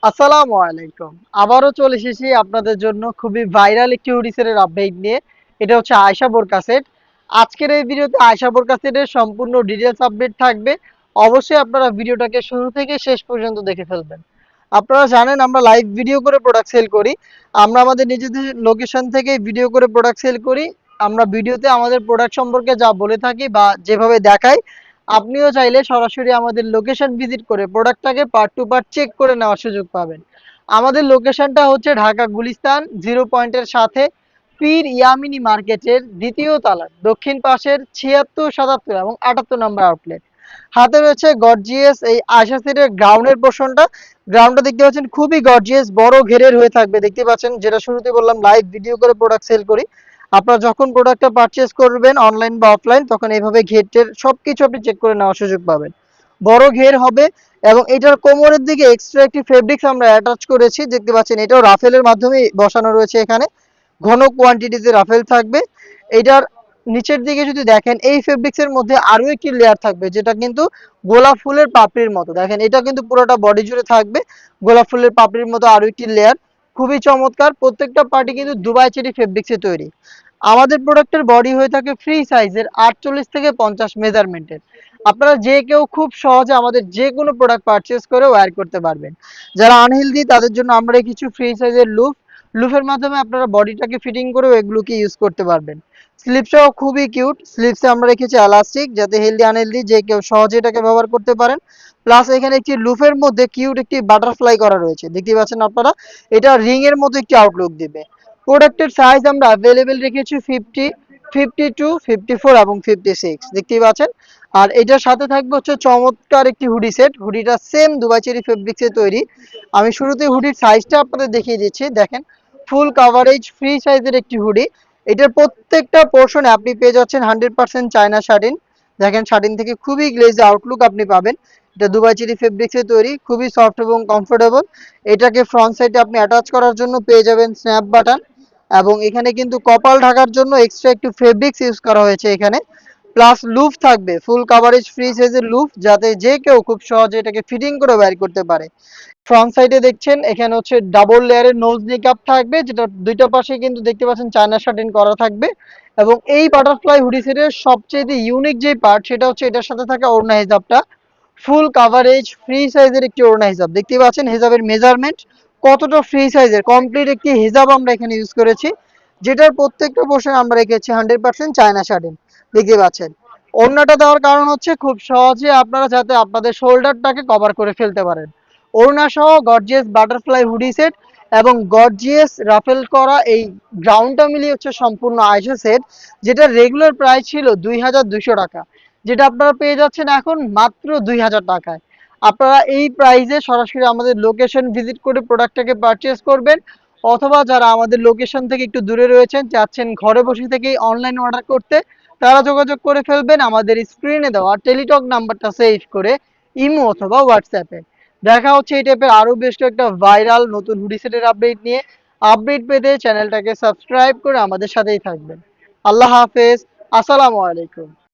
আসসালামু আলাইকুম। আবারও চলে এসেছি আপনাদের জন্য খুবই ভাইরাল একটি হুডি সেটের আপডেট নিয়ে। এটা হচ্ছে আয়েশা বোরকা সেট। আজকের এই ভিডিওতে আয়েশা বোরকা সেটের সম্পূর্ণ ডিটেইলস আপডেট থাকবে। অবশ্যই আপনারা ভিডিওটাকে শুরু থেকে শেষ পর্যন্ত দেখে ফেলবেন। আপনারা জানেন আমরা লাইভ ভিডিও করে প্রোডাক্ট সেল করি। আমরা আমাদের নিজেদের লোকেশন থেকে ভিডিও করে প্রোডাক্ট সেল করি। আমরা ভিডিওতে আমাদের প্রোডাক্ট সম্পর্কে যা বলে থাকি বা যেভাবে দেখাই, আপনিও চাইলে সরাসরি আমাদের লোকেশন ভিজিট করে প্রোডাক্টটাকে পার্ট টু পার্ট চেক করে নেওয়ার সুযোগ পাবেন। আমাদের লোকেশনটা হচ্ছে ঢাকা গুলিস্তান 0 পয়েন্টের সাথে পীর ইয়ামিনী মার্কেটের দ্বিতীয় তলার দক্ষিণ পাশের 76, 77 এবং 78 নম্বর আউটলেট। হাতে রয়েছে গর্জিয়াস এই আয়শা সেটের গ্রাউন্ডের পোর্শনটা। গ্রাউন্ডটা দেখতে পাচ্ছেন খুবই গর্জিয়াস বড় ঘেরের হয়ে থাকবে। দেখতে পাচ্ছেন, যেটা শুরুতে বললাম লাইভ ভিডিও করে প্রোডাক্ট সেল করি। আপনারা যখন প্রোডাক্টটা পারচেজ করবেন অনলাইন বা অফলাইন, তখন এইভাবে ঘেরটের সবকিছু আপনি চেক করে নেওয়ার সুযোগ পাবেন। বড় ঘের হবে এবং এটার কোমরের দিকে এক্সট্রা একটি ফেব্রিক্স আমরা অ্যাটাচ করেছি। দেখতে পাচ্ছেন এটাও রাফেলের মাধ্যমে বসানো রয়েছে। এখানে ঘন কোয়ান্টিটিতে রাফেল থাকবে। এটার নিচের দিকে যদি দেখেন, এই ফেব্রিক্সের মধ্যে আরো একটি লেয়ার থাকবে, যেটা কিন্তু গোলাপ ফুলের পাপড়ির মতো। দেখেন এটা কিন্তু পুরোটা বডি জুড়ে থাকবে গোলাপ ফুলের পাপড়ির মতো আরো একটি লেয়ার। খুবই চমৎকার। প্রত্যেকটা পার্টি কিন্তু দুবাই চেরি ফেব্রিক্সে তৈরি। আমাদের প্রোডাক্টের বডি হয়ে থাকে ফ্রি সাইজের 48 থেকে 50 মেজারমেন্টের। আপনারা যে কেউ খুব সহজে আমাদের যে কোনো প্রোডাক্ট পারচেজ করে ওয়্যার করতে পারবেন। যারা আনহেলদি তাদের জন্য আমরা কিছু ফ্রি সাইজের লুফের মাধ্যমে আপনারা বডিটাকে ফিটিং করেও এগুলোকে ইউজ করতে পারবেন। স্লিপসটাও খুবই কিউট। স্লিপসে আমরা রেখেছি এলাস্টিক, যাতে হেলদি আনহেলদি যে কেউ সহজে এটাকে ব্যবহার করতে পারেন। প্লাস এখানে একটি লুফের মধ্যে কিউট একটি বাটারফ্লাই করা রয়েছে। দেখতে পাচ্ছেন আপনারা, এটা রিং এর মতো একটি আউটলুক দিবে। প্রোডাক্টের সাইজ আমরা অ্যাভেলেবেল রেখেছি 50, 52, 54 এবং 56। দেখতেই পাচ্ছেন। আর এটার সাথে থাকবে হচ্ছে চমৎকার একটি হুডি সেট। হুডিটা সেম দুবাই চেরি ফেব্রিক্সে তৈরি। আমি শুরুতে হুডির সাইজটা আপনাদের দেখিয়ে দিচ্ছি। দেখেন, ফুল কাভারেজ ফ্রি সাইজের একটি হুডি। এটার প্রত্যেকটা পোর্শনে আপনি পেয়ে যাচ্ছেন 100% চায়না শাটিন। দেখেন, শাটিন থেকে খুবই গ্লেজি আউটলুক আপনি পাবেন। এটা দুবাই চেরি ফেব্রিক্সে তৈরি, খুবই সফট এবং কমফোর্টেবল। এটাকে ফ্রন্ট সাইডে আপনি অ্যাটাচ করার জন্য পেয়ে যাবেন স্ন্যাপ বাটন, এবং এখানে কিন্তু কপাল ঢাকার জন্য এক্সট্রা একটু ফেব্রিক্স ইউজ করা হয়েছে এখানে। প্লাস লুফ থাকবে, ফুল কাভারেজ ফ্রি সাইজের লুফ, যাতে যে কেউ খুব সহজে এটাকে ফিটিং করে বের করতে পারে। ফ্রন্ট সাইডে দেখছেন এখানে হচ্ছে ডাবল লেয়ারের নোজ নিকাপ থাকবে, যেটা দুইটা পাশে কিন্তু দেখতে পাচ্ছেন চায়না শার্টিন করা থাকবে। এবং এই বাটারফ্লাই হুডি সেটের সবচেয়ে ইউনিক যে পার্ট, সেটা হচ্ছে এটার সাথে থাকা ওড়না হিজাবটা। ফুল কাভারেজ ফ্রি সাইজের একটি ওড়না হিজাব। দেখতে পাচ্ছেন হিজাবের মেজারমেন্ট কতটা ফ্রি সাইজের, কমপ্লিট একটি হিজাব আমরা এখানে ইউজ করেছি, যেটার প্রত্যেকটা পোর্শন আমরা রেখেছি 100% চায়না শার্টিন। দেখতে পাচ্ছেন ওড়নাটা দেওয়ার কারণ হচ্ছে খুব সহজে আপনারা যাতে আপনাদের শোল্ডারটাকে কভার করে ফেলতে পারেন। ওড়না সহ গর্জিয়াস বাটারফ্লাই হুডি সেট এবং গর্জিয়াস রাফেল করা এই গ্রাউন্ডটা মিলিয়ে হচ্ছে সম্পূর্ণ আয়শা সেট, যেটা রেগুলার প্রাইস ছিল 2200 টাকা, যেটা আপনারা পেয়ে যাচ্ছেন এখন মাত্র 2000 টাকায়। আপনারা এই প্রাইসে সরাসরি আমাদের লোকেশন ভিজিট করে প্রোডাক্টটাকে পারচেস করবেন, অথবা যারা আমাদের লোকেশন থেকে একটু দূরে রয়েছেন, চাচ্ছেন ঘরে বসে থেকেই অনলাইন অর্ডার করতে, তারা যোগাযোগ করে ফেলবেন আমাদের স্ক্রিনে দেওয়া টেলিটক নাম্বারটা সেভ করে ইমো অথবা হোয়াটসঅ্যাপে। দেখা হচ্ছে এই টাইপের আরো বেশ কয়েকটা ভাইরাল নতুন হুডি সেটের আপডেট নিয়ে। আপডেট পেতে চ্যানেলটাকে সাবস্ক্রাইব করে আমাদের সাথেই থাকবেন। আল্লাহ হাফেজ। আসসালামু আলাইকুম।